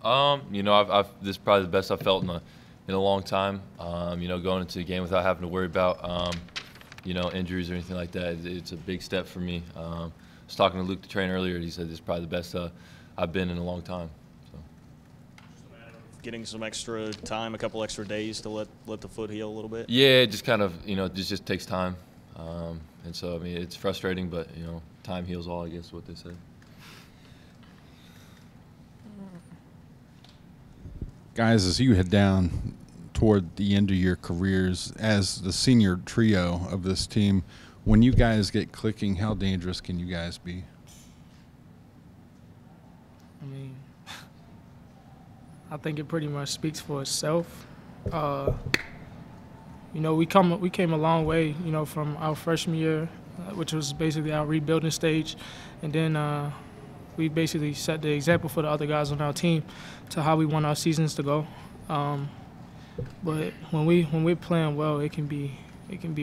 This is probably the best I've felt in a long time. Going into the game without having to worry about, injuries or anything like that. It's a big step for me. I was talking to Luke the trainer earlier. He said this is probably the best I've been in a long time. So. Getting some extra time, a couple extra days to let the foot heal a little bit. Yeah, it just kind of just takes time, and so it's frustrating, but time heals all, I guess is what they say. Guys, as you head down toward the end of your careers as the senior trio of this team, when you guys get clicking, how dangerous can you guys be? I think it pretty much speaks for itself. We came a long way, from our freshman year, which was basically our rebuilding stage, and then we basically set the example for the other guys on our team to how we want our seasons to go. But when we're playing well, it can be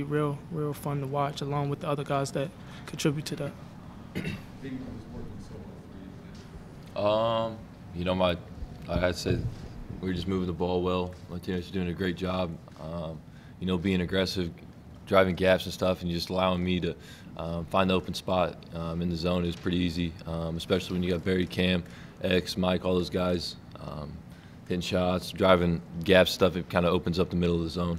real fun to watch, along with the other guys that contribute to that. Like I said, we were just moving the ball well. Martinez is doing a great job. Being aggressive, driving gaps and stuff, and just allowing me to find the open spot in the zone is pretty easy, especially when you got Barry, Cam, X, Mike, all those guys hitting shots, driving gap stuff. It kind of opens up the middle of the zone.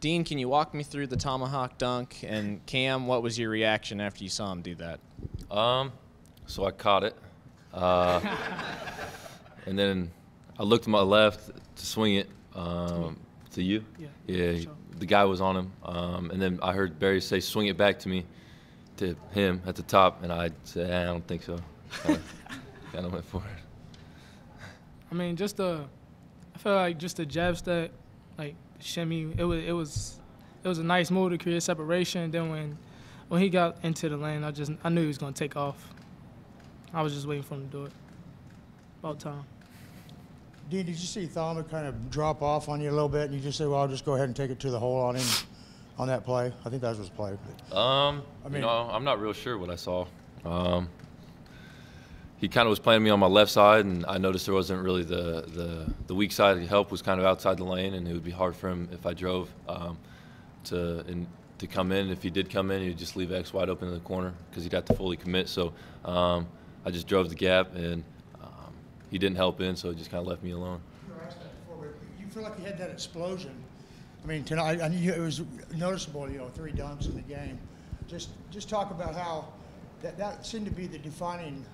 Dean, can you walk me through the tomahawk dunk? And Cam, what was your reaction after you saw him do that? So I caught it, and then I looked to my left to swing it to you. Yeah. Sure. The guy was on him, and then I heard Barry say, "Swing it back to me," to him at the top, and I said, "I don't think so." Kind of went for it. I feel like just a jab step, like shimmy. It was a nice move to create separation. Then when he got into the lane, I knew he was gonna take off. I was just waiting for him to do it. About time. Dean, did you see Thama kind of drop off on you a little bit, and you just say, "Well, I'll just go ahead and take it to the hole on him," on that play? I think that was his play. I'm not real sure what I saw. He kind of was playing me on my left side, and I noticed there wasn't really the weak side. Help was kind of outside the lane, and it would be hard for him if I drove to come in. If he did come in, he would just leave X wide open in the corner because he'd have to fully commit. So I just drove the gap, and he didn't help in, so it just kind of left me alone. You were asked that before, but you feel like you had that explosion. Tonight, I knew it was noticeable, 3 dunks in the game. Just talk about how that seemed to be the defining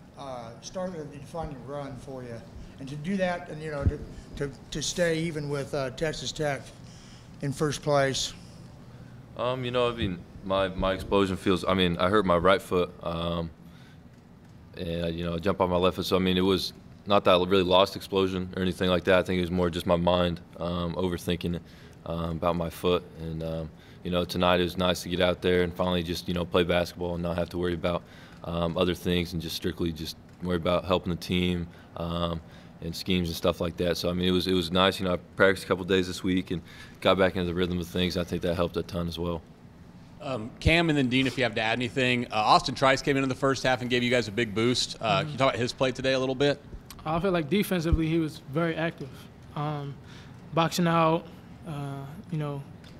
start of the defining run for you, and to do that, and to stay even with Texas Tech in first place. My explosion feels. I hurt my right foot, and I jumped on my left foot. So it was not that I really lost explosion or anything like that. I think it was more just my mind overthinking about my foot. And tonight it was nice to get out there and finally just play basketball and not have to worry about other things and just strictly just worry about helping the team and schemes and stuff like that. So it was nice. I practiced a couple days this week and got back into the rhythm of things. I think that helped a ton as well. Cam and then Dean, if you have to add anything. Austin Trice came into the first half and gave you guys a big boost. Can you talk about his play today a little bit? I feel like defensively he was very active, boxing out,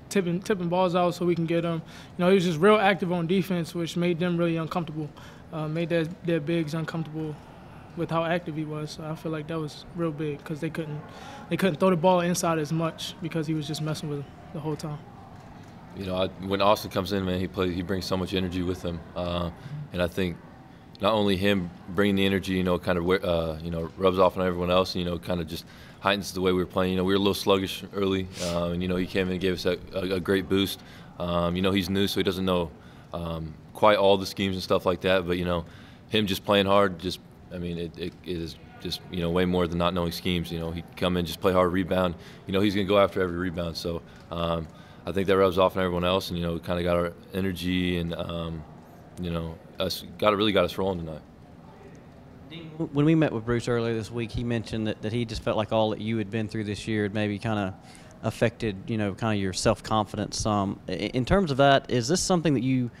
tipping balls out so we can get them. He was just real active on defense, which made them really uncomfortable, made their bigs uncomfortable with how active he was. So I feel like that was real big because they couldn't throw the ball inside as much because he was just messing with them the whole time. When Austin comes in, man, he brings so much energy with him, and I think not only him bringing the energy, kind of rubs off on everyone else, kind of just heightens the way we were playing. We were a little sluggish early, and he came in and gave us a great boost. He's new, so he doesn't know quite all the schemes and stuff like that, but him just playing hard, it is just way more than not knowing schemes. He come in, just play hard, rebound. He's gonna go after every rebound. So I think that rubs off on everyone else, and kind of got our energy and really got us rolling tonight. When we met with Bruce earlier this week, he mentioned that he just felt like all that you had been through this year had maybe kind of affected, kind of your self-confidence some. In terms of that, is this something that you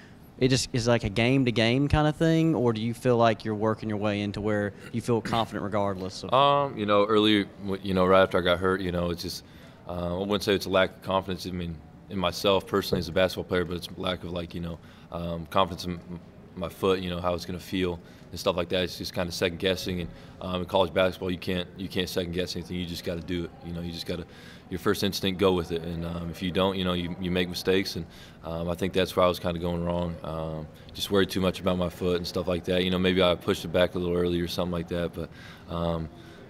it just is like a game-to-game kind of thing, or do you feel like you're working your way into where you feel confident regardless of? You know, earlier, you know, right after I got hurt, you know, it's just I wouldn't say it's a lack of confidence. I mean, in myself personally as a basketball player, but it's a lack of, like, you know, confidence in my foot, you know, how it's going to feel and stuff like that. It's just kind of second guessing. And in college basketball, you can't second guess anything. You just got to do it. You know, you just got to, your first instinct, go with it. And if you don't, you know, you make mistakes. And I think that's where I was kind of going wrong. Just worried too much about my foot and stuff like that. You know, maybe I pushed it back a little early or something like that. But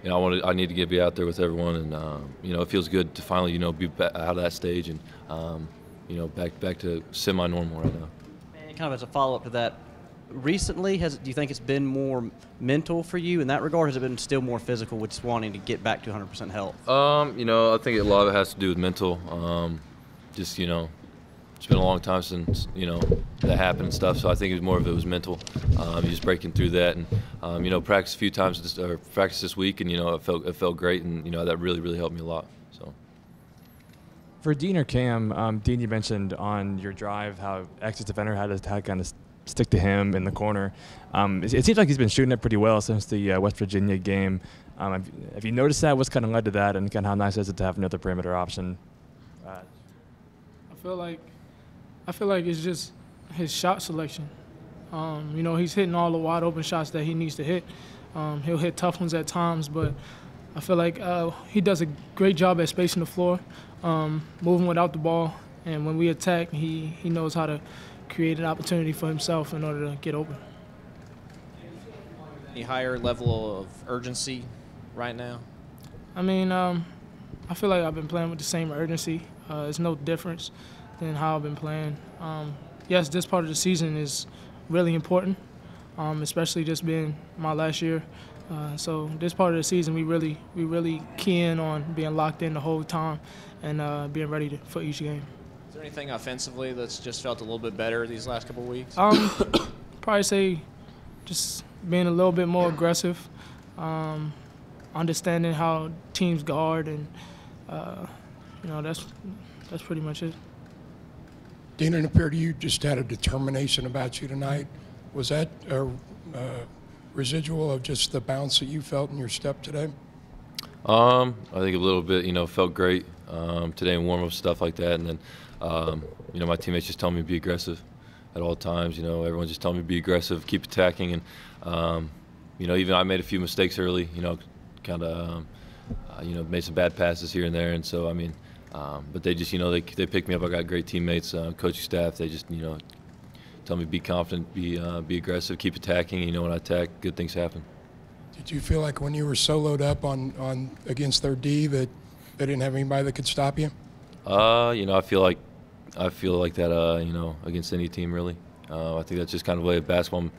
you know, I need to be out there with everyone. And you know, it feels good to finally, you know, be out of that stage and you know, back to semi-normal right now. And kind of as a follow-up to that, recently, do you think it's been more mental for you in that regard? Has it been still more physical with just wanting to get back to 100% health? You know, I think a lot of it has to do with mental. Just, you know, it's been a long time since, you know, that happened and stuff. So I think it was more of it was mental. Just breaking through that, and you know, practice a few times practice this week, and you know, it felt great, and you know, that really helped me a lot. So. For Dean or Cam, Dean, you mentioned on your drive how X's defender had to kind of stick to him in the corner. It seems like he's been shooting it pretty well since the West Virginia game. Have you noticed that? What's kind of led to that, and kind of how nice is it to have another perimeter option? I feel like it's just his shot selection. You know, he's hitting all the wide open shots that he needs to hit. He'll hit tough ones at times, but I feel like he does a great job at spacing the floor, moving without the ball, and when we attack, he knows how to create an opportunity for himself in order to get open. Any higher level of urgency right now? I mean, I feel like I've been playing with the same urgency. It's no difference than how I've been playing. Yes, this part of the season is really important, especially just being my last year. So this part of the season, we really key in on being locked in the whole time and being ready for each game. Is there anything offensively that's just felt a little bit better these last couple of weeks? Probably say just being a little bit more aggressive, understanding how teams guard, and you know, that's pretty much it. Dean, it appeared you just had a determination about you tonight. Was that a residual of just the bounce that you felt in your step today? I think a little bit. You know, felt great today in warm-up, stuff like that, and then you know, my teammates just telling me to be aggressive at all times. You know, everyone's just telling me to be aggressive, keep attacking, and you know, even I made a few mistakes early. You know, kind of you know, made some bad passes here and there, and so I mean, but they just, you know, they pick me up. I got great teammates, coaching staff. They just, you know, tell me be confident, be aggressive, keep attacking. You know, when I attack, good things happen. Did you feel like when you were soloed up on against their D that they didn't have anybody that could stop you? You know, I feel like that. You know, against any team really. I think that's just kind of the way a basketball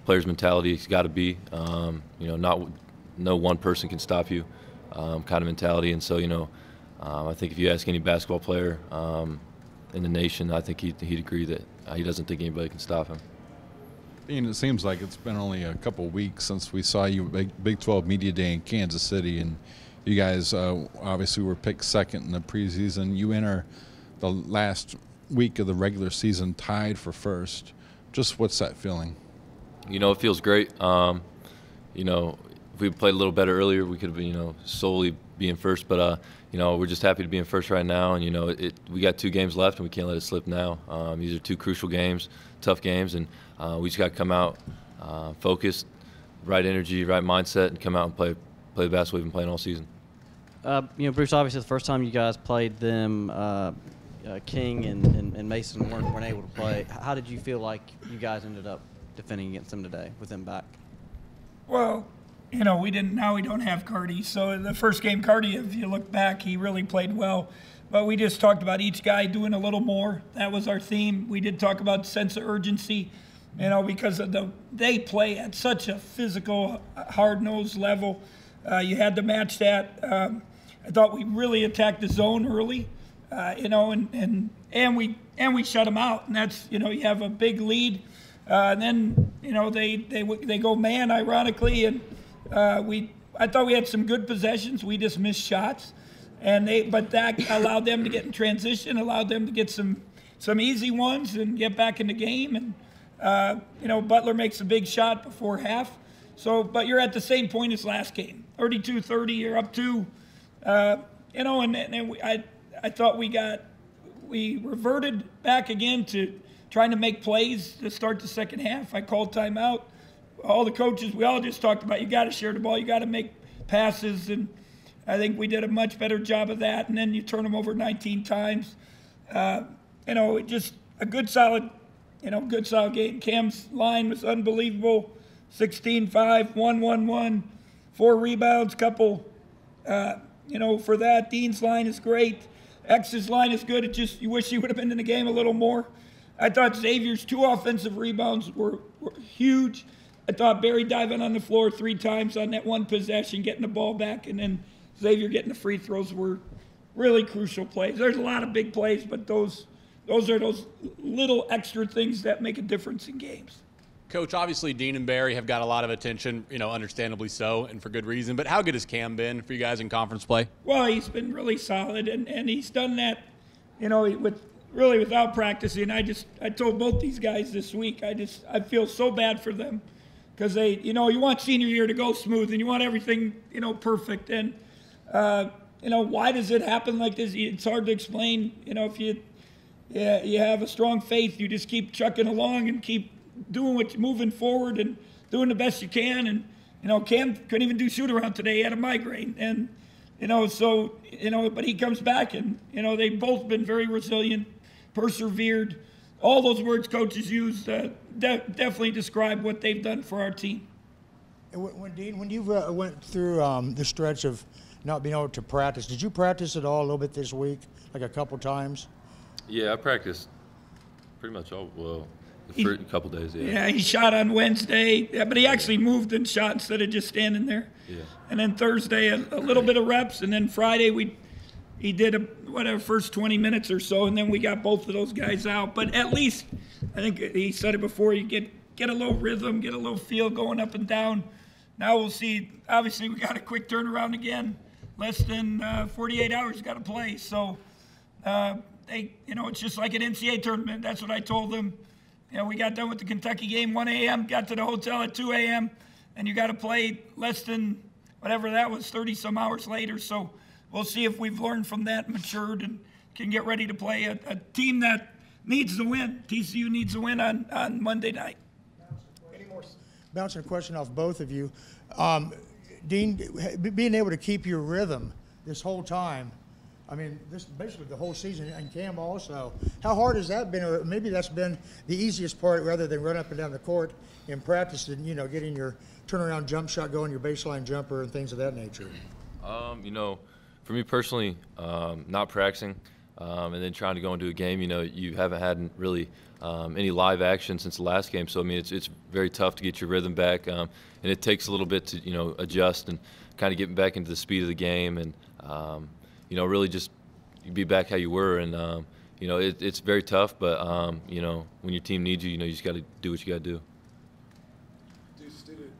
player's mentality has got to be. You know, no one person can stop you, kind of mentality. And so, you know, I think if you ask any basketball player in the nation, I think he'd agree that he doesn't think anybody can stop him. And it seems like it's been only a couple of weeks since we saw you at Big 12 Media Day in Kansas City, and you guys obviously were picked second in the preseason. You enter the last week of the regular season tied for first. Just what's that feeling? You know, it feels great. You know, if we played a little better earlier, we could have been, you know, solely being first. But you know, we're just happy to be in first right now. And you know, we got 2 games left, and we can't let it slip now. These are 2 crucial games, tough games, and we just got to come out focused, right energy, right mindset, and come out and play the basketball we've been playing all season. You know, Bruce, obviously the first time you guys played them, King and Mason weren't able to play. How did you feel like you guys ended up defending against them today with them back? Well, you know, now we don't have Cardi. So the first game, Cardi, if you look back, he really played well. But we just talked about each guy doing a little more. That was our theme. We did talk about sense of urgency, you know, because they play at such a physical, hard-nosed level. You had to match that. I thought we really attacked the zone early, you know, and we shut them out. And that's, you know, you have a big lead, and then, you know, they go man, ironically, and I thought we had some good possessions. We just missed shots, but that allowed them to get in transition, allowed them to get some easy ones and get back in the game. And Butler makes a big shot before half. So, but you're at the same point as last game, 32-30. You're up 2. I thought we reverted back again to trying to make plays to start the second half. I called timeout. All the coaches, we all just talked about you got to share the ball, you got to make passes, and I think we did a much better job of that. And then you turn them over 19 times. Just a good solid game. Cam's line was unbelievable. 16-5, 1-1-1, 4 rebounds, couple. For that, Dean's line is great. X's line is good. It just, you wish he would have been in the game a little more. I thought Xavier's 2 offensive rebounds were huge. I thought Barry diving on the floor 3 times on that one possession, getting the ball back, and then Xavier getting the free throws were really crucial plays. There's a lot of big plays, but those are those little extra things that make a difference in games. Coach, obviously Dean and Barry have got a lot of attention, understandably so, and for good reason. But how good has Cam been for you guys in conference play? Well, he's been really solid, and he's done that, without practicing. I told both these guys this week, I feel so bad for them because they, you want senior year to go smooth and you want everything, perfect. And, why does it happen like this? It's hard to explain. If you have a strong faith, you just keep chucking along and keep doing moving forward and doing the best you can. And, Cam couldn't even do shoot around today. He had a migraine. And, but he comes back and, they've both been very resilient, persevered. All those words coaches use definitely describe what they've done for our team. Dean, when you went through the stretch of not being able to practice, did you practice at all a little bit this week, like a couple times? Yeah, I practiced pretty much for a couple days. Yeah, he shot on Wednesday, but he actually moved and shot instead of just standing there. Yeah. And then Thursday, a little bit of reps, and then Friday he did first 20 minutes or so, and then we got both of those guys out. But at least, I think he said it before, you get a little rhythm, get a little feel going up and down. Now we'll see. Obviously, we got a quick turnaround again. Less than 48 hours got to play. So, it's just like an NCAA tournament. That's what I told them. We got done with the Kentucky game 1 a.m., got to the hotel at 2 a.m., and you got to play less than whatever that was, 30-some hours later. So we'll see if we've learned from that, matured, and can get ready to play a team that needs to win. TCU needs to win on Monday night. Bouncing a question off both of you. Dean, being able to keep your rhythm this whole time, this basically the whole season, and Cam also. How hard has that been? Or maybe that's been the easiest part rather than run up and down the court in practice and, getting your turnaround jump shot going, your baseline jumper and things of that nature. For me personally, not practicing and then trying to go into a game, you haven't had really any live action since the last game. So, it's very tough to get your rhythm back. And it takes a little bit to, adjust and kind of get back into the speed of the game and, really just be back how you were. And, it's very tough, but, when your team needs you, you just got to do what you got to do.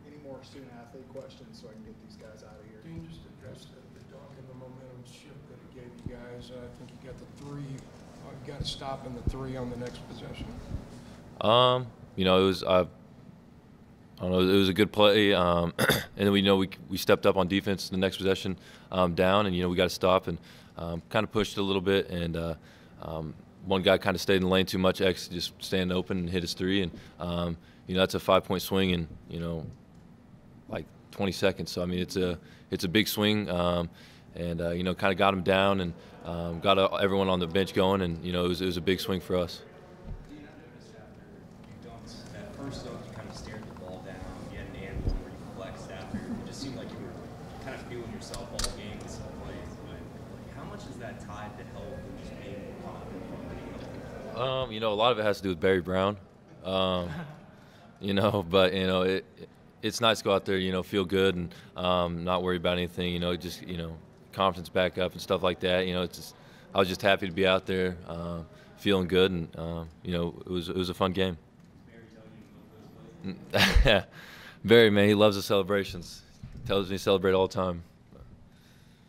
Any more student-athlete questions so I can get these guys out of here? Dean, just address the dunk and the momentum shift that it gave you guys. I think you got the 3. You got to stop in the 3 on the next possession. It was it was a good play, and then we stepped up on defense the next possession down, and we got to stop and kind of pushed it a little bit, and one guy kind of stayed in the lane too much. X just staying open and hit his 3, and that's a 5-point swing in like 20 seconds. So it's a big swing, and kind of got him down and got everyone on the bench going, and it was a big swing for us. Dean, I noticed after you dunked that first dunk, you kind of stared the ball down. You had an angle where you flexed after. It just seemed like you were kind of feeling yourself all game with some plays. But how much is that tied to health and just being more confident from being healthy? A lot of it has to do with Barry Brown. But it's nice to go out there, feel good and not worry about anything. Just confidence back up and stuff like that. I was just happy to be out there, feeling good, and it was a fun game. Barry, man, he loves the celebrations. Tells me to celebrate all the time.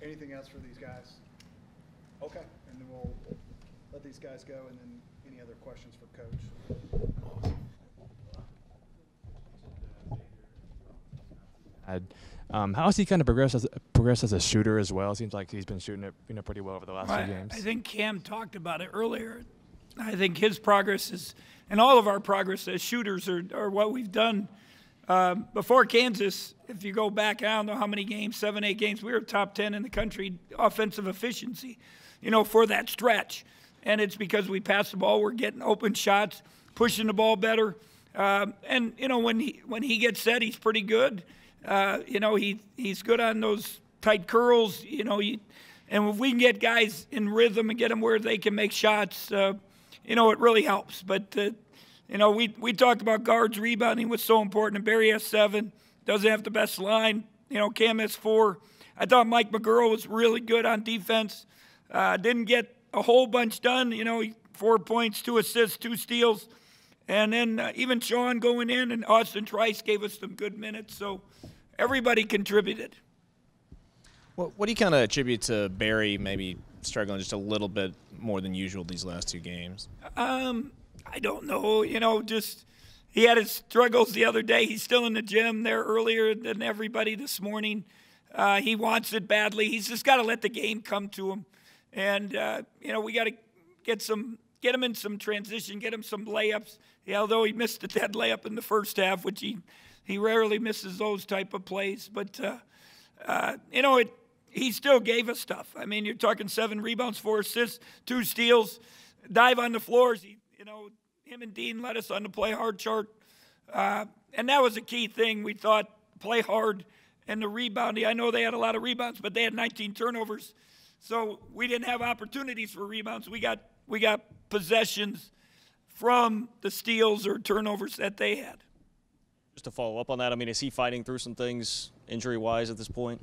Anything else for these guys? Okay, and then we'll let these guys go, and then any other questions for Coach? How has he kind of progressed as a shooter as well? It seems like he's been shooting it pretty well over the last few games. I think Cam talked about it earlier. I think his progress is, and all of our progress as shooters are what we've done. Before Kansas, if you go back, I don't know how many games, 7, 8 games, we were top 10 in the country offensive efficiency, for that stretch. And it's because we pass the ball, we're getting open shots, pushing the ball better. And when he gets set, he's pretty good. He's good on those tight curls. And if we can get guys in rhythm and get them where they can make shots, it really helps. But we talked about guards rebounding was so important. And Barry has 7, doesn't have the best line. Cam has 4. I thought Mike McGurl was really good on defense. Didn't get a whole bunch done. 4 points, 2 assists, 2 steals. And then even Sean going in, and Austin Trice gave us some good minutes. So everybody contributed. What do you kind of attribute to Barry maybe struggling just a little bit more than usual these last 2 games? I don't know. Just he had his struggles the other day. He's still in the gym there earlier than everybody this morning. He wants it badly. He's just got to let the game come to him. And, we got to get him in some transition, get him some layups. Although he missed a dead layup in the first half, which he rarely misses those type of plays. But, he still gave us stuff. I mean, you're talking 7 rebounds, 4 assists, 2 steals, dive on the floors. Him and Dean led us on the play hard chart. And that was a key thing. We thought play hard and the rebounding. I know they had a lot of rebounds, but they had 19 turnovers. So we didn't have opportunities for rebounds. We got possessions from the steals or turnovers that they had. Just to follow up on that, is he fighting through some things injury-wise at this point?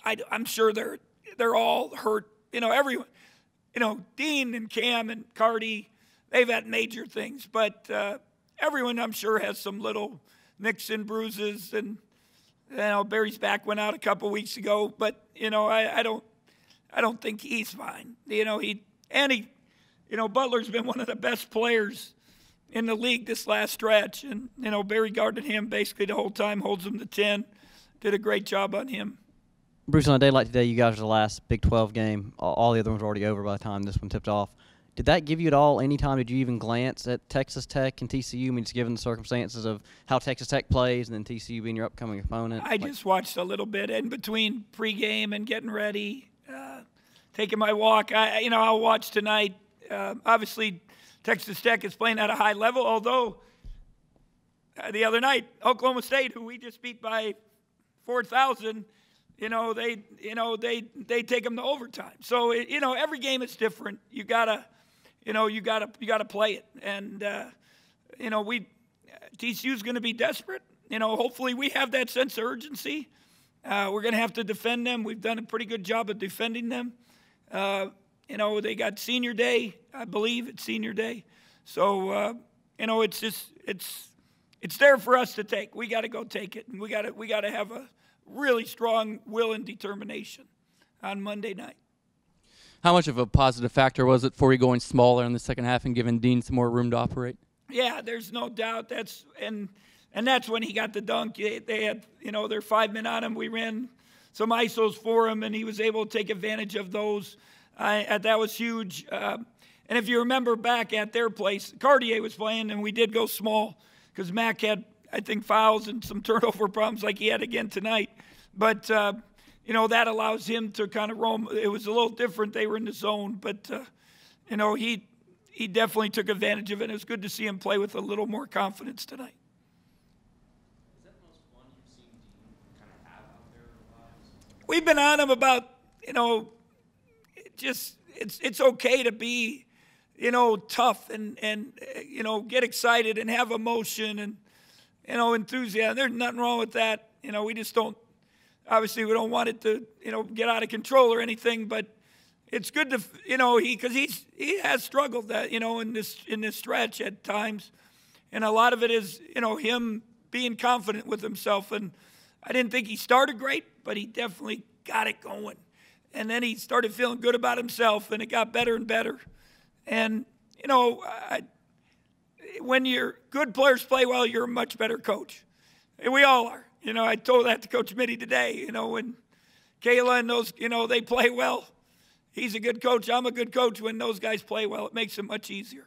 I'm sure they're all hurt. Everyone. Dean and Cam and Cardi, they've had major things. But everyone, I'm sure, has some little nicks and bruises. And Barry's back went out a couple weeks ago. But I don't think he's fine. Butler's been one of the best players in the league this last stretch. And, Barry guarded him basically the whole time, holds him to 10. Did a great job on him. Bruce, on a day like today, you guys are the last Big 12 game. All the other ones were already over by the time this one tipped off. Did that give you at all any time? Did you even glance at Texas Tech and TCU? Just given the circumstances of how Texas Tech plays and then TCU being your upcoming opponent? I just watched a little bit in between pregame and getting ready, taking my walk. I'll watch tonight. Obviously, Texas Tech is playing at a high level, although the other night, Oklahoma State, who we just beat by 4,000, they take them to overtime. So, every game is different. You gotta play it. And, TCU's going to be desperate. Hopefully we have that sense of urgency. We're going to have to defend them. We've done a pretty good job of defending them. They got senior day, I believe it's senior day. So, it's there for us to take. We got to go take it. And we got to have a really strong will and determination on Monday night. How much of a positive factor was it for you going smaller in the second half and giving Dean some more room to operate? Yeah, there's no doubt. That's when he got the dunk. They had, their 5 men on him. We ran some ISOs for him, and he was able to take advantage of those. That was huge. And if you remember back at their place, Cartier was playing, and we did go small because Mac had, I think, fouls and some turnover problems like he had again tonight. But, that allows him to kind of roam. It was a little different. They were in the zone. But, he definitely took advantage of it. It was good to see him play with a little more confidence tonight. Is that the most fun you've seen Dean kind of have out there in the lives? We've been on him about, it's okay to be, tough and get excited and have emotion and, enthusiasm. There's nothing wrong with that. We just don't, obviously we don't want it to, get out of control or anything, but it's good to, because he has struggled that, in this stretch at times. And a lot of it is, him being confident with himself. And I didn't think he started great, but he definitely got it going. And then he started feeling good about himself, and it got better and better. And, when your good players play well, you're a much better coach. We all are. You know, I told that to Coach Mitty today. You know, when Kayla and those, you know, they play well. He's a good coach. I'm a good coach. When those guys play well, it makes it much easier.